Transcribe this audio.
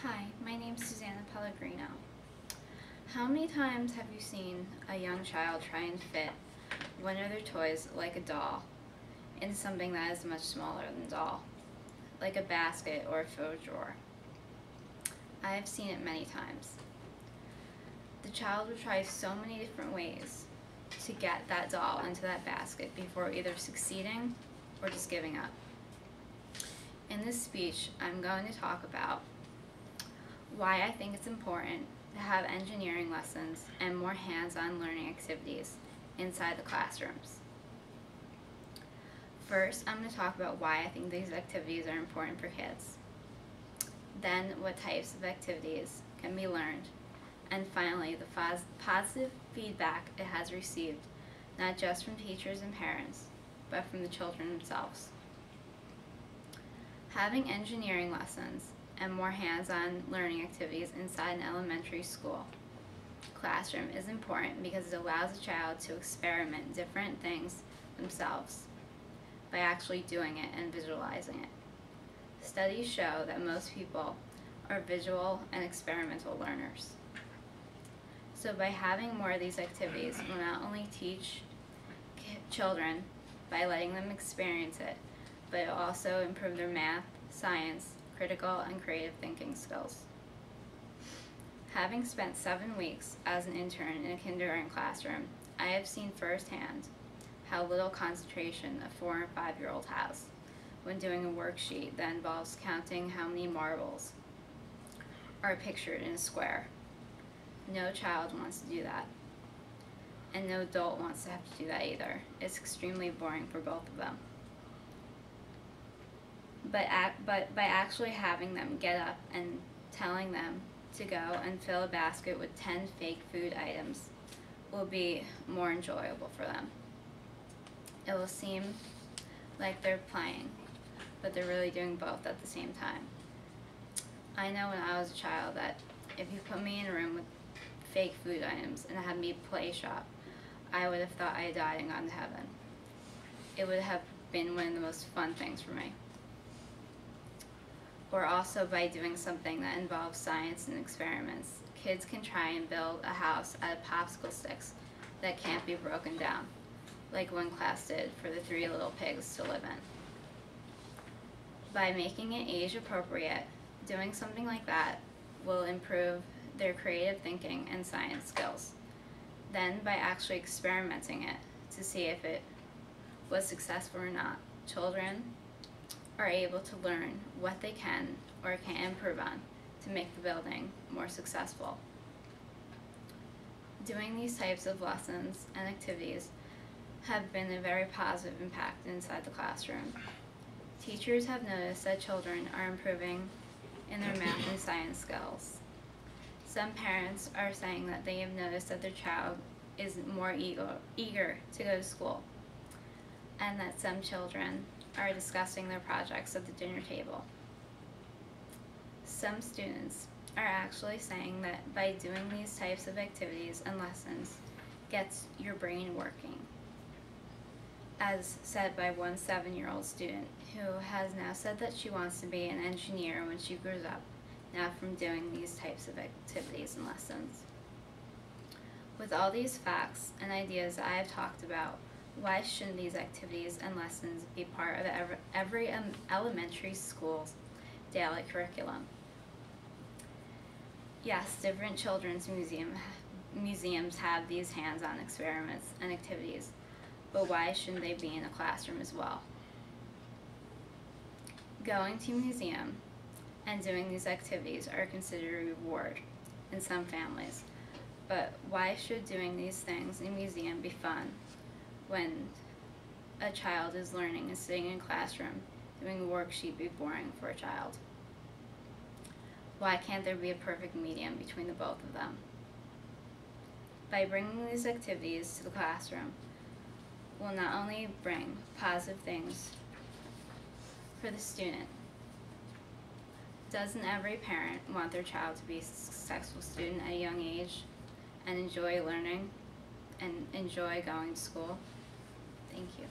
Hi, my name's Susanna Pellegrino. How many times have you seen a young child try and fit one of their toys, like a doll, into something that is much smaller than a doll, like a basket or a faux drawer? I have seen it many times. The child will try so many different ways to get that doll into that basket before either succeeding or just giving up. In this speech, I'm going to talk about why I think it's important to have engineering lessons and more hands-on learning activities inside the classrooms. First, I'm going to talk about why I think these activities are important for kids. Then, what types of activities can be learned. And finally, the positive feedback it has received, not just from teachers and parents, but from the children themselves. Having engineering lessons and more hands-on learning activities inside an elementary school classroom is important because it allows a child to experiment different things themselves by actually doing it and visualizing it. Studies show that most people are visual and experimental learners. So by having more of these activities, we'll not only teach children by letting them experience it, but it'll also improve their math, science, critical and creative thinking skills. Having spent 7 weeks as an intern in a kindergarten classroom, I have seen firsthand how little concentration a 4 and 5-year-old has when doing a worksheet that involves counting how many marbles are pictured in a square. No child wants to do that, and no adult wants to have to do that either. It's extremely boring for both of them. But by actually having them get up and telling them to go and fill a basket with 10 fake food items will be more enjoyable for them. It will seem like they're playing, but they're really doing both at the same time. I know when I was a child that if you put me in a room with fake food items and had me play shop, I would have thought I had died and gone to heaven. It would have been one of the most fun things for me. Or also by doing something that involves science and experiments. Kids can try and build a house out of popsicle sticks that can't be broken down, like one class did for the 3 little pigs to live in. By making it age appropriate, doing something like that will improve their creative thinking and science skills. Then by actually experimenting it to see if it was successful or not, children are able to learn what they can or can improve on to make the building more successful. Doing these types of lessons and activities have been a very positive impact inside the classroom. Teachers have noticed that children are improving in their math and science skills. Some parents are saying that they have noticed that their child is more eager to go to school, and that some children are discussing their projects at the dinner table. Some students are actually saying that by doing these types of activities and lessons gets your brain working, as said by one 7-year-old student who has now said that she wants to be an engineer when she grows up, now from doing these types of activities and lessons. With all these facts and ideas I have talked about, why shouldn't these activities and lessons be part of every elementary school's daily curriculum? Yes, different children's museums have these hands-on experiments and activities, but why shouldn't they be in a classroom as well? Going to a museum and doing these activities are considered a reward in some families, but why should doing these things in a museum be fun when a child is learning and sitting in a classroom doing a worksheet be boring for a child? Why can't there be a perfect medium between the both of them? By bringing these activities to the classroom, will not only bring positive things for the student. Doesn't every parent want their child to be a successful student at a young age and enjoy learning and enjoy going to school? Thank you.